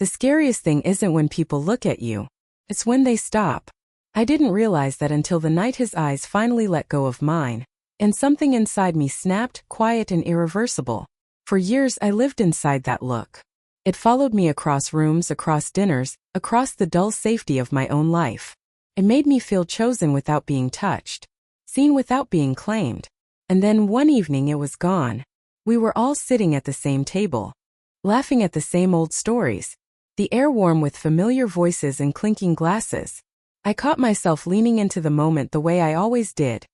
The scariest thing isn't when people look at you. It's when they stop. I didn't realize that until the night his eyes finally let go of mine, and something inside me snapped, quiet and irreversible. For years I lived inside that look. It followed me across rooms, across dinners, across the dull safety of my own life. It made me feel chosen without being touched, seen without being claimed. And then one evening it was gone. We were all sitting at the same table, laughing at the same old stories, the air warm with familiar voices and clinking glasses. I caught myself leaning into the moment the way I always did,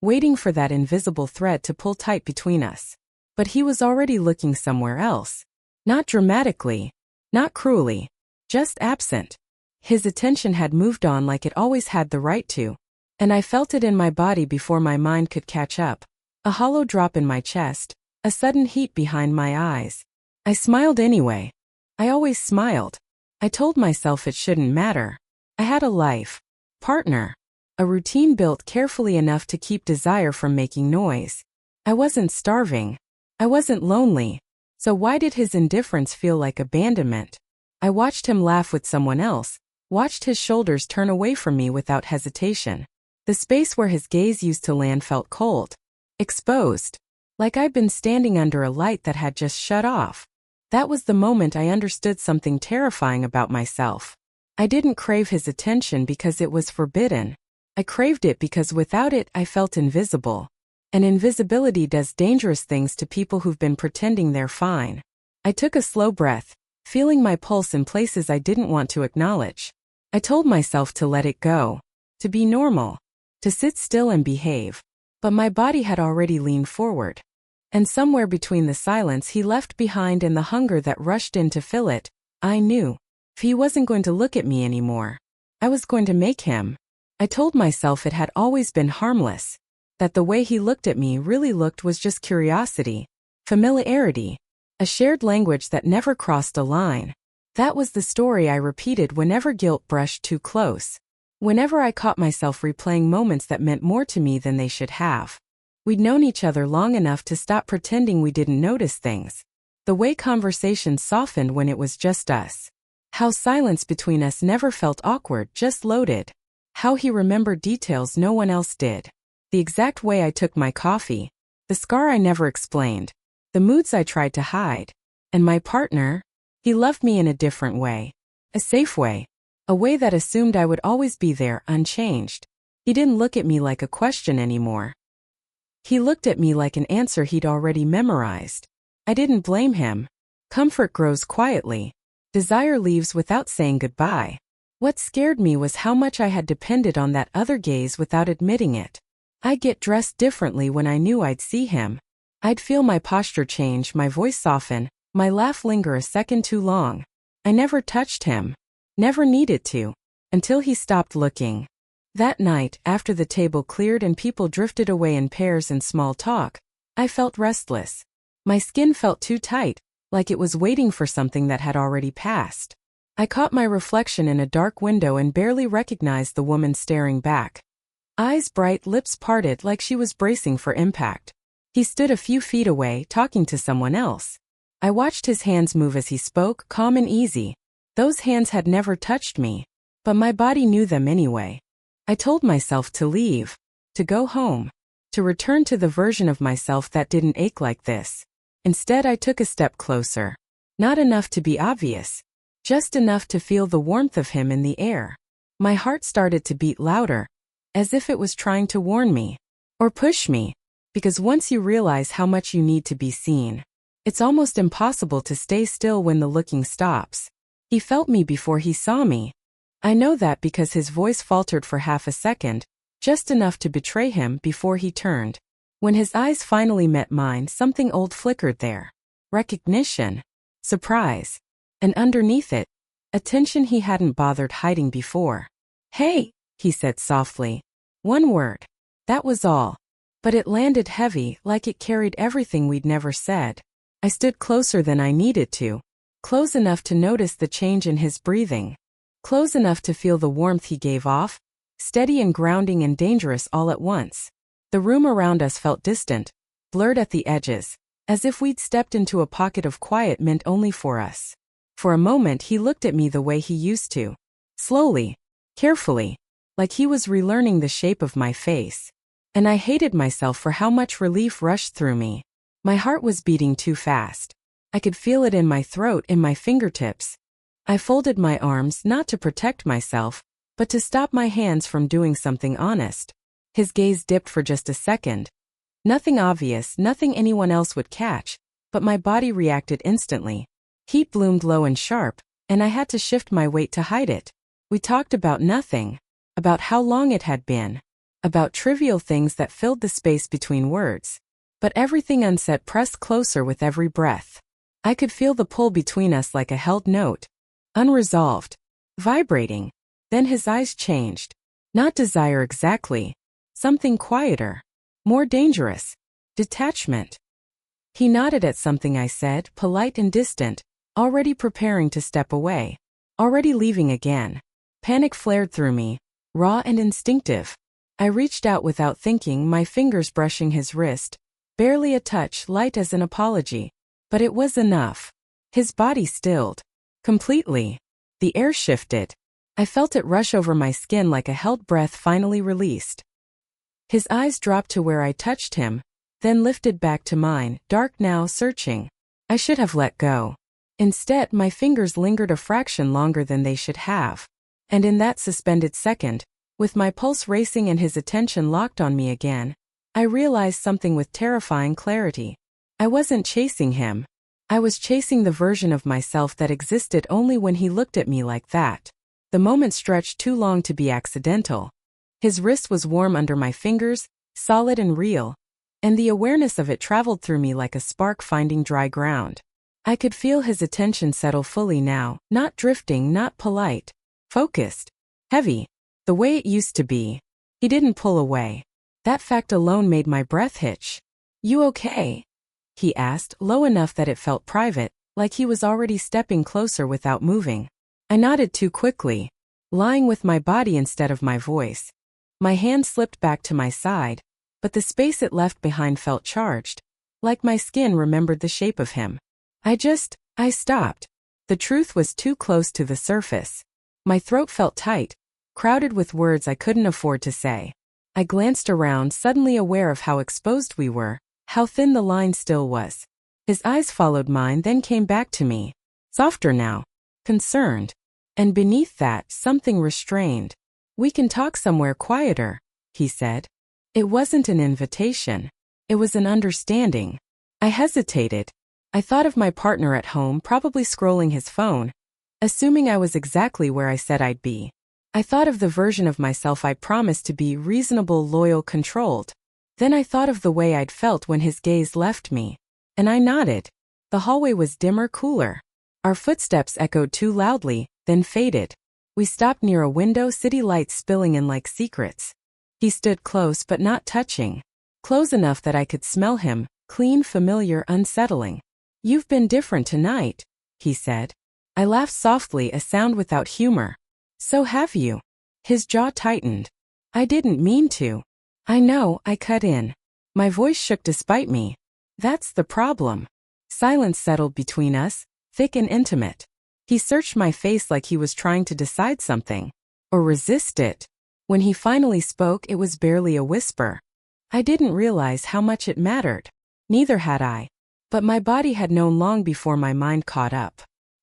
waiting for that invisible thread to pull tight between us. But he was already looking somewhere else. Not dramatically, not cruelly, just absent. His attention had moved on like it always had the right to, and I felt it in my body before my mind could catch up. A hollow drop in my chest, a sudden heat behind my eyes. I smiled anyway. I always smiled. I told myself it shouldn't matter. I had a life, partner, a routine built carefully enough to keep desire from making noise. I wasn't starving. I wasn't lonely. So why did his indifference feel like abandonment? I watched him laugh with someone else, watched his shoulders turn away from me without hesitation. The space where his gaze used to land felt cold, exposed, like I'd been standing under a light that had just shut off. That was the moment I understood something terrifying about myself. I didn't crave his attention because it was forbidden. I craved it because without it I felt invisible. And invisibility does dangerous things to people who've been pretending they're fine. I took a slow breath, feeling my pulse in places I didn't want to acknowledge. I told myself to let it go, to be normal, to sit still and behave. But my body had already leaned forward. And somewhere between the silence he left behind and the hunger that rushed in to fill it, I knew. If he wasn't going to look at me anymore, I was going to make him. I told myself it had always been harmless. That the way he looked at me really looked was just curiosity, familiarity, a shared language that never crossed a line. That was the story I repeated whenever guilt brushed too close. Whenever I caught myself replaying moments that meant more to me than they should have. We'd known each other long enough to stop pretending we didn't notice things. The way conversations softened when it was just us. How silence between us never felt awkward, just loaded. How he remembered details no one else did. The exact way I took my coffee. The scar I never explained. The moods I tried to hide. And my partner? He loved me in a different way. A safe way. A way that assumed I would always be there, unchanged. He didn't look at me like a question anymore. He looked at me like an answer he'd already memorized. I didn't blame him. Comfort grows quietly. Desire leaves without saying goodbye. What scared me was how much I had depended on that other gaze without admitting it. I'd get dressed differently when I knew I'd see him. I'd feel my posture change, my voice soften, my laugh linger a second too long. I never touched him. Never needed to. Until he stopped looking. That night, after the table cleared and people drifted away in pairs and small talk, I felt restless. My skin felt too tight, like it was waiting for something that had already passed. I caught my reflection in a dark window and barely recognized the woman staring back. Eyes bright, lips parted like she was bracing for impact. He stood a few feet away, talking to someone else. I watched his hands move as he spoke, calm and easy. Those hands had never touched me, but my body knew them anyway. I told myself to leave, to go home, to return to the version of myself that didn't ache like this. Instead, I took a step closer. Not enough to be obvious, just enough to feel the warmth of him in the air. My heart started to beat louder, as if it was trying to warn me, or push me, because once you realize how much you need to be seen, it's almost impossible to stay still when the looking stops. He felt me before he saw me. I know that because his voice faltered for half a second, just enough to betray him before he turned. When his eyes finally met mine, something old flickered there. Recognition, surprise, and underneath it, a tension he hadn't bothered hiding before. "Hey," he said softly. One word. That was all. But it landed heavy, like it carried everything we'd never said. I stood closer than I needed to. Close enough to notice the change in his breathing. Close enough to feel the warmth he gave off. Steady and grounding and dangerous all at once. The room around us felt distant, blurred at the edges, as if we'd stepped into a pocket of quiet meant only for us. For a moment he looked at me the way he used to. Slowly, carefully, like he was relearning the shape of my face. And I hated myself for how much relief rushed through me. My heart was beating too fast. I could feel it in my throat, in my fingertips. I folded my arms not to protect myself, but to stop my hands from doing something honest. His gaze dipped for just a second. Nothing obvious, nothing anyone else would catch, but my body reacted instantly. Heat bloomed low and sharp, and I had to shift my weight to hide it. We talked about nothing, about how long it had been, about trivial things that filled the space between words. But everything unsaid pressed closer with every breath. I could feel the pull between us like a held note, unresolved, vibrating. Then his eyes changed. Not desire exactly. Something quieter. More dangerous. Detachment. He nodded at something I said, polite and distant, already preparing to step away. Already leaving again. Panic flared through me, raw and instinctive. I reached out without thinking, my fingers brushing his wrist, barely a touch, light as an apology. But it was enough. His body stilled. Completely. The air shifted. I felt it rush over my skin like a held breath finally released. His eyes dropped to where I touched him, then lifted back to mine, dark now, searching. I should have let go. Instead, my fingers lingered a fraction longer than they should have. And in that suspended second, with my pulse racing and his attention locked on me again, I realized something with terrifying clarity. I wasn't chasing him. I was chasing the version of myself that existed only when he looked at me like that. The moment stretched too long to be accidental. His wrist was warm under my fingers, solid and real, and the awareness of it traveled through me like a spark finding dry ground. I could feel his attention settle fully now, not drifting, not polite, focused, heavy, the way it used to be. He didn't pull away. That fact alone made my breath hitch. "You okay?" he asked, low enough that it felt private, like he was already stepping closer without moving. I nodded too quickly, lying with my body instead of my voice. My hand slipped back to my side, but the space it left behind felt charged, like my skin remembered the shape of him. I stopped. The truth was too close to the surface. My throat felt tight, crowded with words I couldn't afford to say. I glanced around, suddenly aware of how exposed we were, how thin the line still was. His eyes followed mine, then came back to me. Softer now. Concerned. And beneath that, something restrained. "We can talk somewhere quieter," he said. It wasn't an invitation. It was an understanding. I hesitated. I thought of my partner at home, probably scrolling his phone, assuming I was exactly where I said I'd be. I thought of the version of myself I promised to be, reasonable, loyal, controlled. Then I thought of the way I'd felt when his gaze left me. And I nodded. The hallway was dimmer, cooler. Our footsteps echoed too loudly, then faded. We stopped near a window, city lights spilling in like secrets. He stood close but not touching. Close enough that I could smell him, clean, familiar, unsettling. "You've been different tonight," he said. I laughed softly, a sound without humor. "So have you." His jaw tightened. "I didn't mean to." "I know," I cut in. My voice shook despite me. "That's the problem." Silence settled between us, thick and intimate. He searched my face like he was trying to decide something, or resist it. When he finally spoke, it was barely a whisper. I didn't realize how much it mattered. Neither had I. But my body had known long before my mind caught up.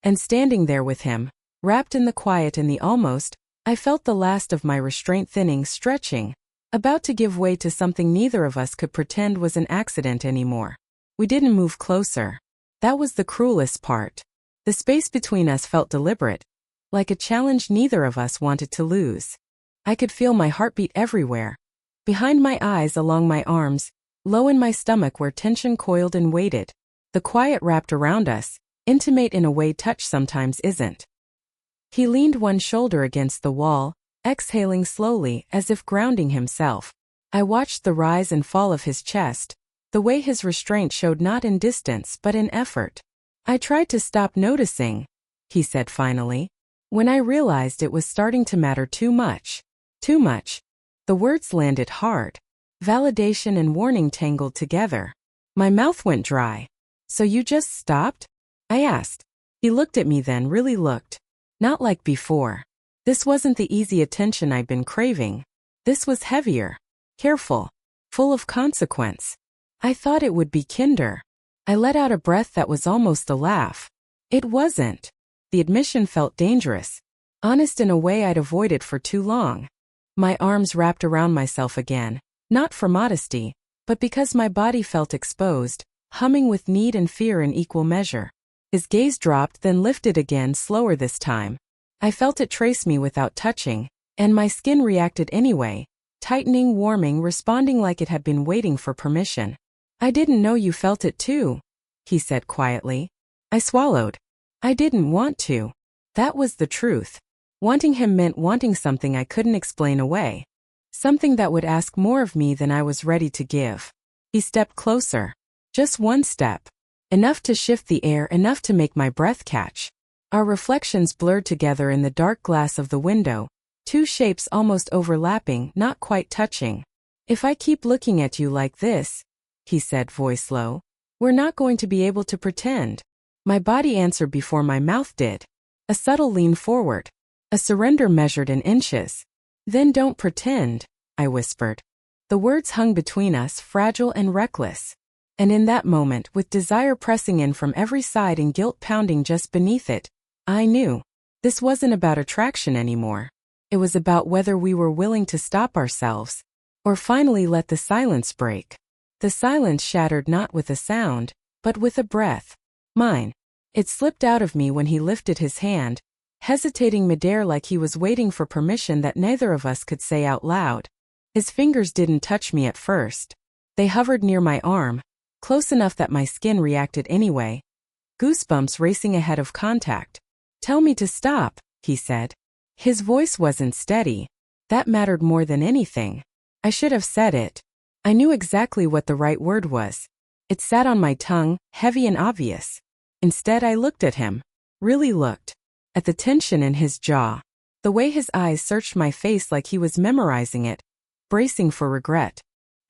And standing there with him, wrapped in the quiet and the almost, I felt the last of my restraint thinning, stretching, about to give way to something neither of us could pretend was an accident anymore. We didn't move closer. That was the cruelest part. The space between us felt deliberate, like a challenge neither of us wanted to lose. I could feel my heartbeat everywhere. Behind my eyes, along my arms, low in my stomach where tension coiled and waited. The quiet wrapped around us, intimate in a way touch sometimes isn't. He leaned one shoulder against the wall, exhaling slowly, as if grounding himself. I watched the rise and fall of his chest, the way his restraint showed not in distance but in effort. "I tried to stop noticing," he said finally, "when I realized it was starting to matter too much. Too much." The words landed hard. Validation and warning tangled together. My mouth went dry. "So you just stopped?" I asked. He looked at me then, really looked. Not like before. This wasn't the easy attention I'd been craving. This was heavier, careful, full of consequence. I thought it would be kinder. I let out a breath that was almost a laugh. It wasn't. The admission felt dangerous, honest in a way I'd avoided for too long. My arms wrapped around myself again, not for modesty, but because my body felt exposed, humming with need and fear in equal measure. His gaze dropped, then lifted again, slower this time. I felt it trace me without touching, and my skin reacted anyway, tightening, warming, responding like it had been waiting for permission. I didn't know you felt it too, he said quietly. I swallowed. I didn't want to. That was the truth. Wanting him meant wanting something I couldn't explain away. Something that would ask more of me than I was ready to give. He stepped closer. Just one step. Enough to shift the air, enough to make my breath catch. Our reflections blurred together in the dark glass of the window, two shapes almost overlapping, not quite touching. If I keep looking at you like this, he said, voice low, we're not going to be able to pretend. My body answered before my mouth did. A subtle lean forward. A surrender measured in inches. Then don't pretend, I whispered. The words hung between us, fragile and reckless. And in that moment, with desire pressing in from every side and guilt pounding just beneath it, I knew. This wasn't about attraction anymore. It was about whether we were willing to stop ourselves, or finally let the silence break. The silence shattered not with a sound, but with a breath. Mine. It slipped out of me when he lifted his hand, hesitating midair like he was waiting for permission that neither of us could say out loud. His fingers didn't touch me at first. They hovered near my arm, close enough that my skin reacted anyway. Goosebumps racing ahead of contact. Tell me to stop, he said. His voice wasn't steady. That mattered more than anything. I should have said it. I knew exactly what the right word was. It sat on my tongue, heavy and obvious. Instead, I looked at him. Really looked. At the tension in his jaw. The way his eyes searched my face like he was memorizing it, bracing for regret.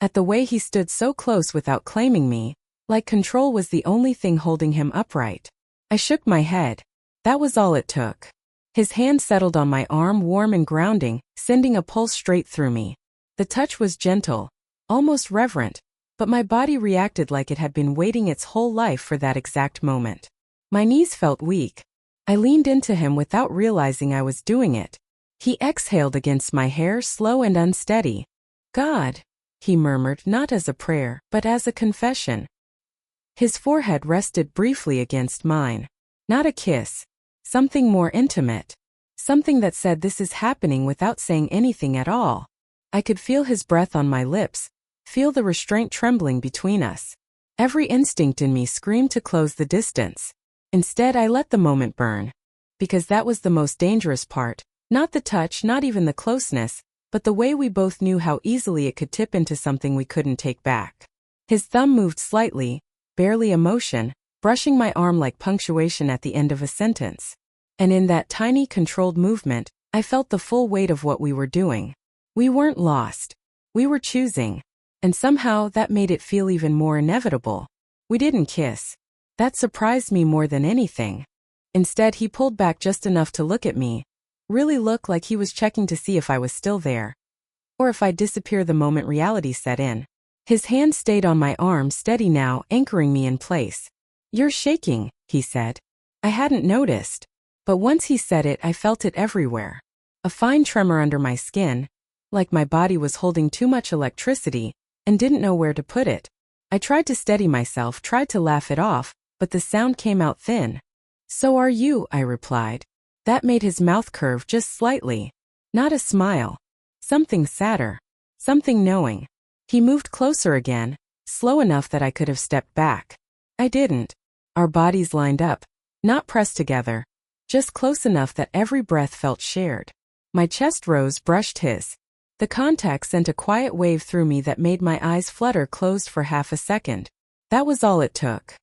At the way he stood so close without claiming me, like control was the only thing holding him upright. I shook my head. That was all it took. His hand settled on my arm, warm and grounding, sending a pulse straight through me. The touch was gentle, almost reverent, but my body reacted like it had been waiting its whole life for that exact moment. My knees felt weak. I leaned into him without realizing I was doing it. He exhaled against my hair, slow and unsteady. God, he murmured, not as a prayer, but as a confession. His forehead rested briefly against mine. Not a kiss. Something more intimate. Something that said this is happening without saying anything at all. I could feel his breath on my lips, feel the restraint trembling between us. Every instinct in me screamed to close the distance. Instead, I let the moment burn. Because that was the most dangerous part. Not the touch, not even the closeness, but the way we both knew how easily it could tip into something we couldn't take back. His thumb moved slightly, barely a motion, brushing my arm like punctuation at the end of a sentence. And in that tiny, controlled movement, I felt the full weight of what we were doing. We weren't lost. We were choosing. And somehow that made it feel even more inevitable. We didn't kiss. That surprised me more than anything. Instead, he pulled back just enough to look at me. Really look like he was checking to see if I was still there. Or if I'd disappear the moment reality set in. His hand stayed on my arm, steady now, anchoring me in place. You're shaking, he said. I hadn't noticed. But once he said it, I felt it everywhere. A fine tremor under my skin, like my body was holding too much electricity, and didn't know where to put it. I tried to steady myself, tried to laugh it off, but the sound came out thin. So are you, I replied. That made his mouth curve just slightly. Not a smile. Something sadder. Something knowing. He moved closer again, slow enough that I could have stepped back. I didn't. Our bodies lined up, not pressed together, just close enough that every breath felt shared. My chest rose, brushed his. The contact sent a quiet wave through me that made my eyes flutter closed for half a second. That was all it took.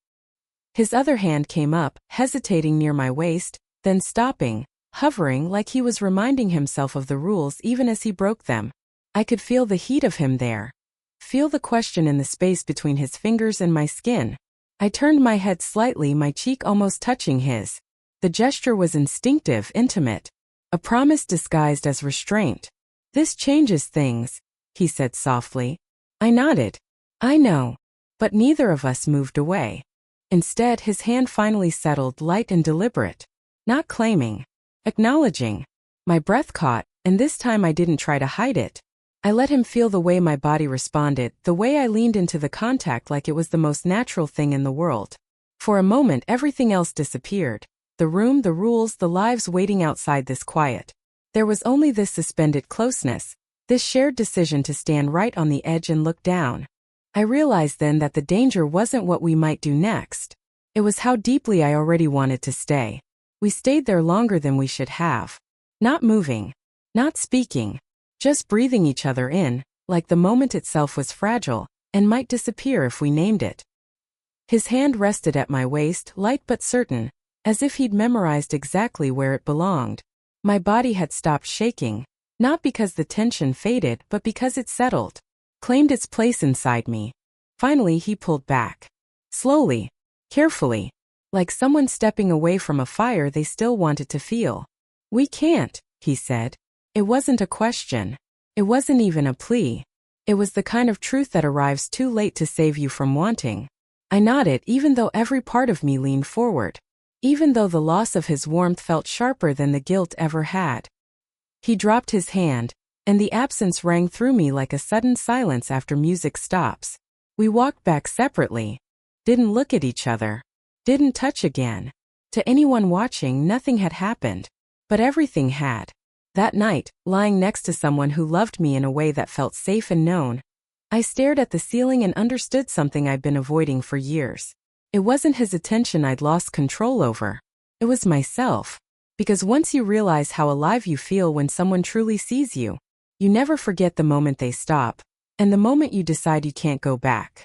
His other hand came up, hesitating near my waist, then stopping, hovering like he was reminding himself of the rules even as he broke them. I could feel the heat of him there. Feel the question in the space between his fingers and my skin. I turned my head slightly, my cheek almost touching his. The gesture was instinctive, intimate. A promise disguised as restraint. "This changes things," he said softly. I nodded. "I know." But neither of us moved away. Instead, his hand finally settled, light and deliberate. Not claiming. Acknowledging. My breath caught, and this time I didn't try to hide it. I let him feel the way my body responded, the way I leaned into the contact like it was the most natural thing in the world. For a moment, everything else disappeared. The room, the rules, the lives waiting outside this quiet. There was only this suspended closeness, this shared decision to stand right on the edge and look down. I realized then that the danger wasn't what we might do next. It was how deeply I already wanted to stay. We stayed there longer than we should have. Not moving. Not speaking. Just breathing each other in, like the moment itself was fragile, and might disappear if we named it. His hand rested at my waist, light but certain, as if he'd memorized exactly where it belonged. My body had stopped shaking, not because the tension faded, but because it settled, claimed its place inside me. Finally, he pulled back. Slowly, carefully, like someone stepping away from a fire they still wanted to feel. "We can't," he said. It wasn't a question. It wasn't even a plea. It was the kind of truth that arrives too late to save you from wanting. I nodded, even though every part of me leaned forward. Even though the loss of his warmth felt sharper than the guilt ever had. He dropped his hand, and the absence rang through me like a sudden silence after music stops. We walked back separately. Didn't look at each other. Didn't touch again. To anyone watching, nothing had happened. But everything had. That night, lying next to someone who loved me in a way that felt safe and known, I stared at the ceiling and understood something I'd been avoiding for years. It wasn't his attention I'd lost control over. It was myself. Because once you realize how alive you feel when someone truly sees you, you never forget the moment they stop, and the moment you decide you can't go back.